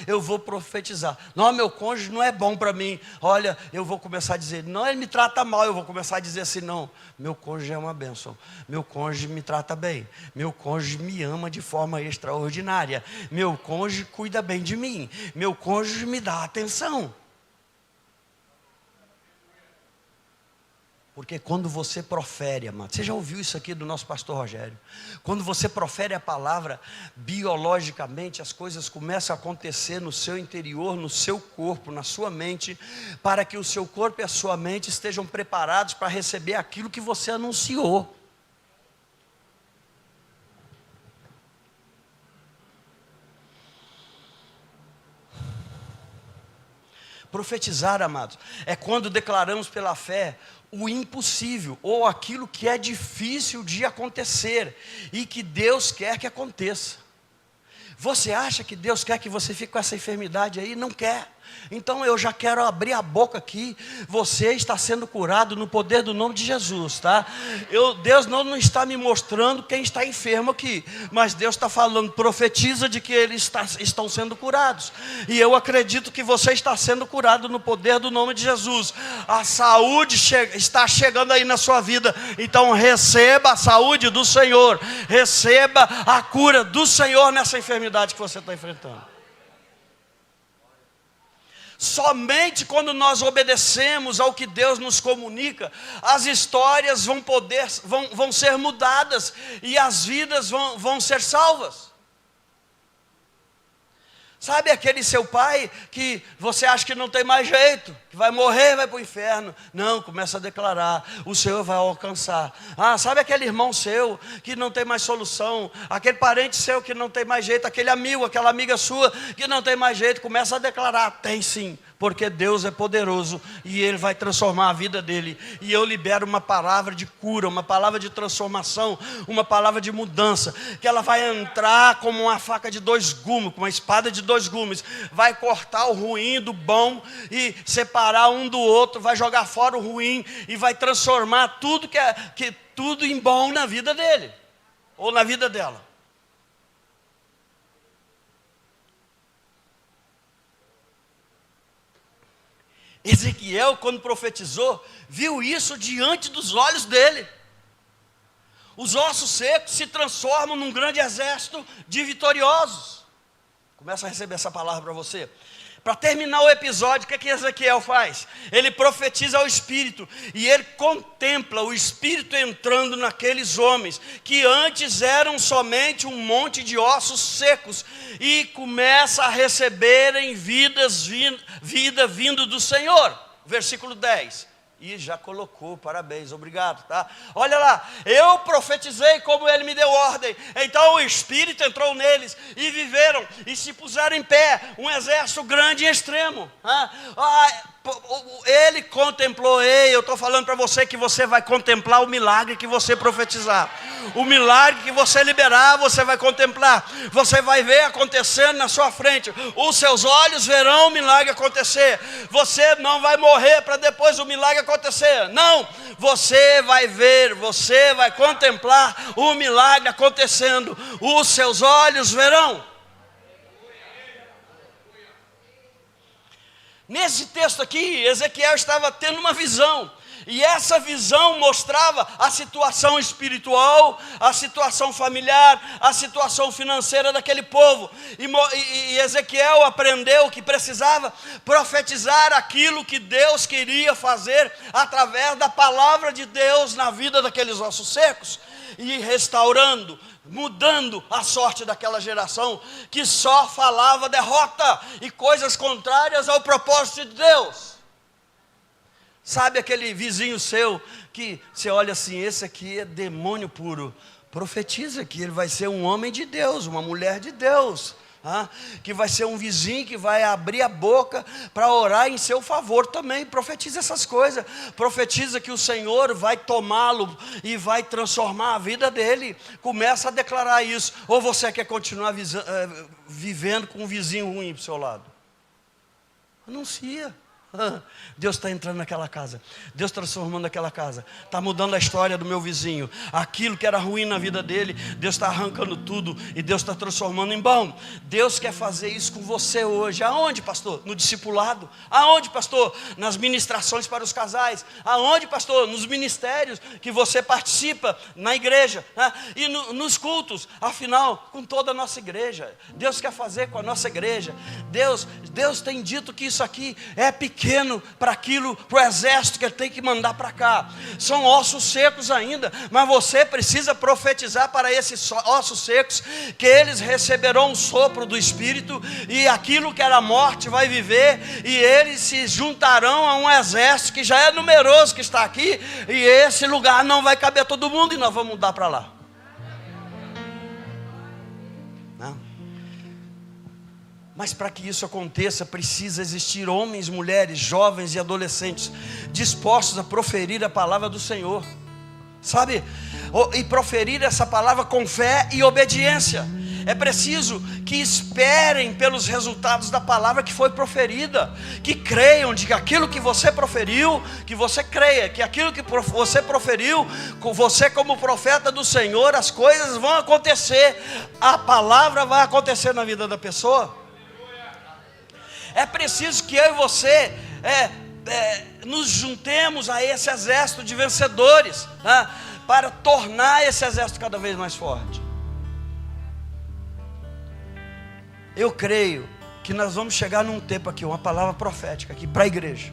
eu vou profetizar. Não, meu cônjuge não é bom para mim. Olha, eu vou começar a dizer: não, ele me trata mal. Eu vou começar a dizer assim: não, meu cônjuge é uma bênção. Meu cônjuge me trata bem. Meu cônjuge me ama de forma extraordinária. Meu cônjuge cuida bem de mim. Meu cônjuge me dá atenção. Porque quando você profere, amado, você já ouviu isso aqui do nosso pastor Rogério? Quando você profere a palavra, biologicamente as coisas começam a acontecer no seu interior, no seu corpo, na sua mente, para que o seu corpo e a sua mente estejam preparados para receber aquilo que você anunciou. Profetizar, amados, é quando declaramos pela fé o impossível, ou aquilo que é difícil de acontecer, e que Deus quer que aconteça. Você acha que Deus quer que você fique com essa enfermidade aí? Não quer. Então eu já quero abrir a boca aqui. Você está sendo curado no poder do nome de Jesus, tá? Deus não está me mostrando quem está enfermo aqui, mas Deus está falando, profetiza de que eles estão sendo curados. E eu acredito que você está sendo curado no poder do nome de Jesus. A saúde está chegando aí na sua vida. Então receba a saúde do Senhor, receba a cura do Senhor nessa enfermidade que você está enfrentando. Somente quando nós obedecemos ao que Deus nos comunica, as histórias vão ser mudadas e as vidas vão ser salvas. Sabe aquele seu pai que você acha que não tem mais jeito, que vai morrer, vai para o inferno? Não, começa a declarar, o Senhor vai alcançar. Sabe aquele irmão seu que não tem mais solução, aquele parente seu que não tem mais jeito, aquele amigo, aquela amiga sua que não tem mais jeito, começa a declarar, tem sim, porque Deus é poderoso e Ele vai transformar a vida dele. E eu libero uma palavra de cura, uma palavra de transformação, uma palavra de mudança, que ela vai entrar como uma faca de 2 gumes, com uma espada de 2 gumes, vai cortar o ruim do bom e separar um do outro, vai jogar fora o ruim e vai transformar tudo tudo em bom na vida dele, ou na vida dela. Ezequiel, quando profetizou, viu isso diante dos olhos dele. Os ossos secos se transformam num grande exército de vitoriosos. Começa a receber essa palavra para você. Para terminar o episódio, o que Ezequiel faz? Ele profetiza ao Espírito, e ele contempla o Espírito entrando naqueles homens, que antes eram somente um monte de ossos secos, e começa a receberem vida vindo do Senhor. Versículo 10. E já colocou, parabéns, obrigado, tá? Olha lá, eu profetizei como ele me deu ordem. Então o Espírito entrou neles e viveram e se puseram em pé, um exército grande e extremo. Ele contemplou. Eu estou falando para você que você vai contemplar o milagre que você profetizar. O milagre que você liberar, você vai contemplar. Você vai ver acontecendo na sua frente. Os seus olhos verão o milagre acontecer. Você não vai morrer para depois o milagre acontecer. Não, você vai ver, você vai contemplar o milagre acontecendo. Os seus olhos verão. Nesse texto aqui, Ezequiel estava tendo uma visão, e essa visão mostrava a situação espiritual, a situação familiar, a situação financeira daquele povo, e Ezequiel aprendeu que precisava profetizar aquilo que Deus queria fazer através da palavra de Deus na vida daqueles ossos secos, e restaurando, mudando a sorte daquela geração que só falava derrota e coisas contrárias ao propósito de Deus. Sabe aquele vizinho seu que você olha assim, esse aqui é demônio puro? Profetiza que ele vai ser um homem de Deus, uma mulher de Deus, que vai ser um vizinho que vai abrir a boca para orar em seu favor também. Profetiza essas coisas. Profetiza que o Senhor vai tomá-lo e vai transformar a vida dele. Começa a declarar isso. Ou você quer continuar vivendo com um vizinho ruim para o seu lado? Anuncia. Deus está entrando naquela casa, Deus transformando aquela casa, está mudando a história do meu vizinho. Aquilo que era ruim na vida dele, Deus está arrancando tudo e Deus está transformando em bom. Deus quer fazer isso com você hoje. Aonde, pastor? No discipulado. Aonde, pastor? Nas ministrações para os casais. Aonde, pastor? Nos ministérios que você participa na igreja, e nos cultos. Afinal, com toda a nossa igreja, Deus quer fazer com a nossa igreja. Deus tem dito que isso aqui é pequeno para o exército que ele tem que mandar para cá. São ossos secos ainda, mas você precisa profetizar para esses ossos secos que eles receberão um sopro do Espírito, e aquilo que era morte vai viver, e eles se juntarão a um exército que já é numeroso, que está aqui, e esse lugar não vai caber todo mundo, e nós vamos mudar para lá. Mas para que isso aconteça, precisa existir homens, mulheres, jovens e adolescentes dispostos a proferir a palavra do Senhor, sabe? E proferir essa palavra com fé e obediência. É preciso que esperem pelos resultados da palavra que foi proferida, que creiam de que aquilo que você proferiu, que você creia, que aquilo que você proferiu, você como profeta do Senhor, as coisas vão acontecer, a palavra vai acontecer na vida da pessoa. É preciso que eu e você nos juntemos a esse exército de vencedores, né, para tornar esse exército cada vez mais forte. Eu creio que nós vamos chegar num tempo aqui, uma palavra profética aqui para a igreja,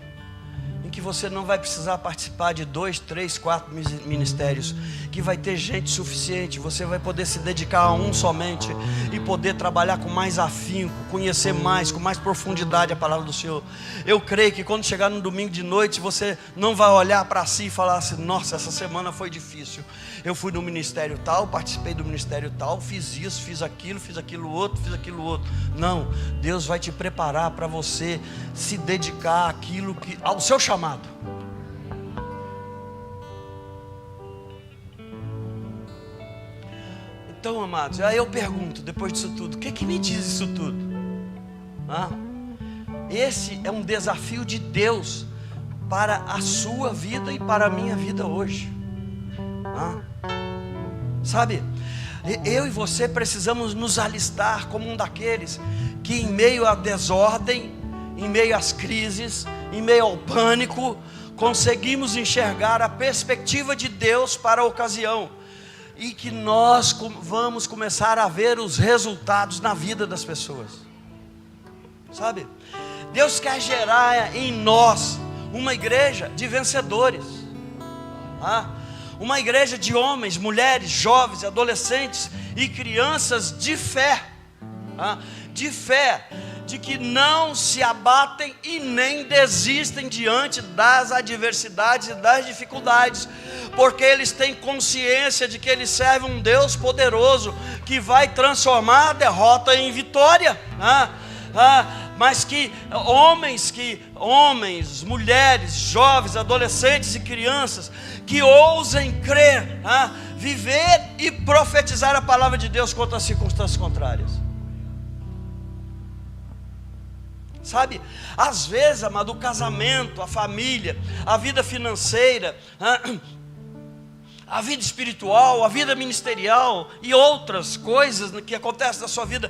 em que você não vai precisar participar de 2, 3, 4 ministérios, que vai ter gente suficiente, você vai poder se dedicar a um somente, e poder trabalhar com mais afinco, conhecer mais, com mais profundidade a palavra do Senhor. Eu creio que quando chegar no domingo de noite, você não vai olhar para si e falar assim: nossa, essa semana foi difícil, eu fui no ministério tal, participei do ministério tal, fiz isso, fiz aquilo outro. Não, Deus vai te preparar para você se dedicar ao seu chamado. Então, amados, aí eu pergunto, depois disso tudo, o que me diz isso tudo? Esse é um desafio de Deus para a sua vida e para a minha vida hoje. Sabe, eu e você precisamos nos alistar como um daqueles que, em meio à desordem, em meio às crises, em meio ao pânico, conseguimos enxergar a perspectiva de Deus para a ocasião, e que nós vamos começar a ver os resultados na vida das pessoas. Sabe, Deus quer gerar em nós uma igreja de vencedores, uma igreja de homens, mulheres, jovens, adolescentes e crianças de fé, de que não se abatem e nem desistem diante das adversidades e das dificuldades, porque eles têm consciência de que eles servem um Deus poderoso, que vai transformar a derrota em vitória, mas que homens, mulheres, jovens, adolescentes e crianças que ousem crer, viver e profetizar a palavra de Deus contra as circunstâncias contrárias. Sabe, às vezes, amado, o casamento, a família, a vida financeira, a vida espiritual, a vida ministerial e outras coisas que acontecem na sua vida,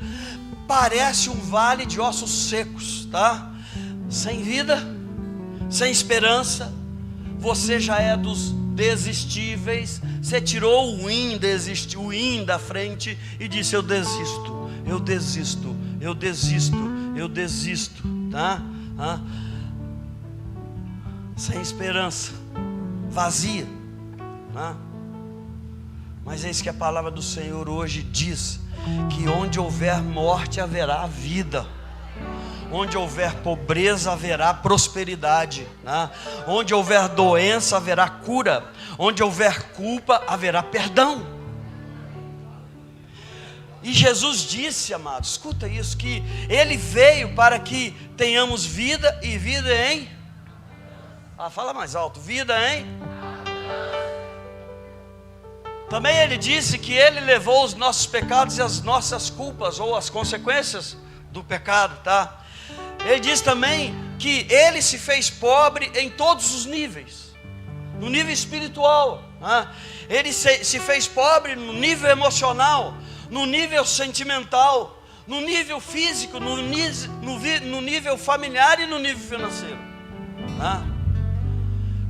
parece um vale de ossos secos, sem vida, sem esperança. Você já é dos desistíveis, você tirou o in da frente e disse: eu desisto, sem esperança, vazia, Mas é isso que a palavra do Senhor hoje diz: que onde houver morte haverá vida, onde houver pobreza haverá prosperidade, onde houver doença haverá cura, onde houver culpa haverá perdão. E Jesus disse, amados, escuta isso, que Ele veio para que tenhamos vida e vida em... fala mais alto, vida em... Também Ele disse que Ele levou os nossos pecados e as nossas culpas, ou as consequências do pecado, Ele diz também que Ele se fez pobre em todos os níveis. No nível espiritual, Ele se fez pobre no nível emocional, no nível sentimental, no nível físico, no nível familiar e no nível financeiro,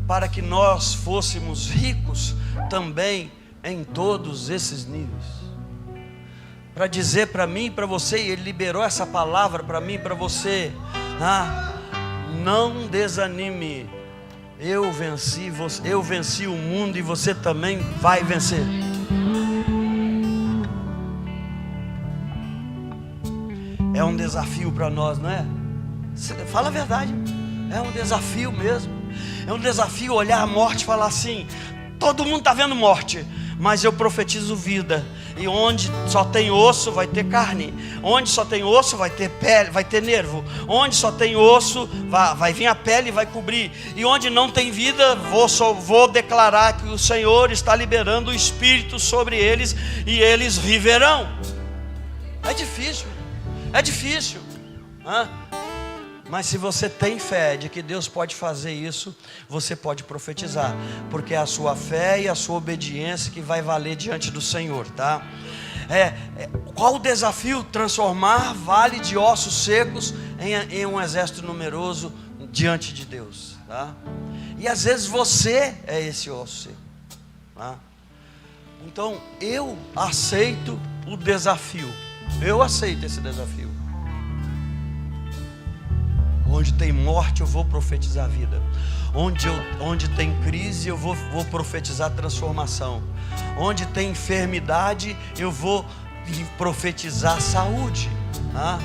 para que nós fôssemos ricos também em todos esses níveis. Para dizer para mim e para você, e Ele liberou essa palavra para mim e para você, não desanime, eu venci o mundo e você também vai vencer. É um desafio para nós, não é? Fala a verdade, é um desafio mesmo. É um desafio olhar a morte e falar assim: todo mundo está vendo morte, mas eu profetizo vida. E onde só tem osso vai ter carne, onde só tem osso vai ter pele, vai ter nervo, onde só tem osso vai vir a pele e vai cobrir, e onde não tem vida vou declarar que o Senhor está liberando o Espírito sobre eles e eles viverão. É difícil. É difícil. Mas se você tem fé de que Deus pode fazer isso, você pode profetizar, porque é a sua fé e a sua obediência que vai valer diante do Senhor, tá? Qual o desafio? Transformar vale de ossos secos em um exército numeroso diante de Deus, tá? E às vezes você é esse osso seco, tá? Então eu aceito o desafio. Eu aceito esse desafio. Onde tem morte, eu vou profetizar a vida. Onde tem crise, eu vou profetizar transformação. Onde tem enfermidade, eu vou profetizar saúde. Tá?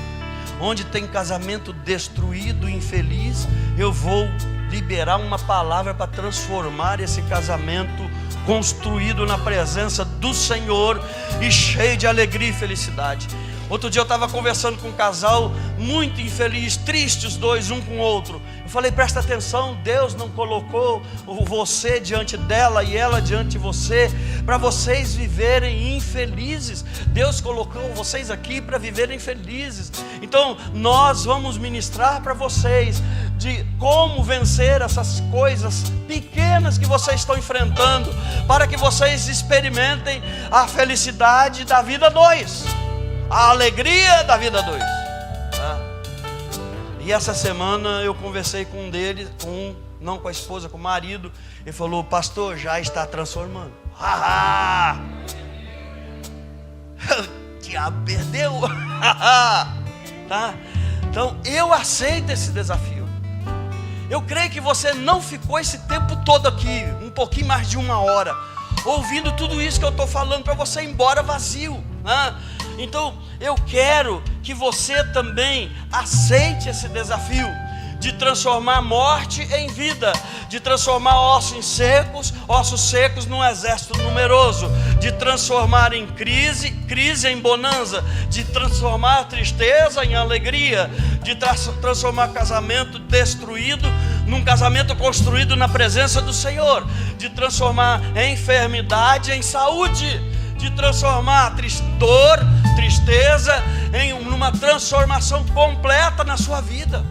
Onde tem casamento destruído, infeliz, eu vou liberar uma palavra para transformar esse casamento construído na presença do Senhor e cheio de alegria e felicidade. Outro dia eu estava conversando com um casal muito infeliz, triste os dois, um com o outro. Eu falei, presta atenção, Deus não colocou você diante dela e ela diante de você para vocês viverem infelizes. Deus colocou vocês aqui para viverem felizes. Então nós vamos ministrar para vocês de como vencer essas coisas pequenas que vocês estão enfrentando, para que vocês experimentem a felicidade da vida 2. A alegria da vida 2. E essa semana eu conversei com um deles, não com a esposa, com o marido. Ele falou, pastor, já está transformando. O diabo perdeu. Tá? Então eu aceito esse desafio. Eu creio que você não ficou esse tempo todo aqui, um pouquinho mais de 1 hora, ouvindo tudo isso que eu estou falando para você ir embora vazio, né? Então eu quero que você também aceite esse desafio de transformar morte em vida, de transformar ossos secos num exército numeroso, de transformar em crise em bonança, de transformar tristeza em alegria, de transformar casamento destruído num casamento construído na presença do Senhor, de transformar enfermidade em saúde, de transformar tristeza em uma transformação completa na sua vida.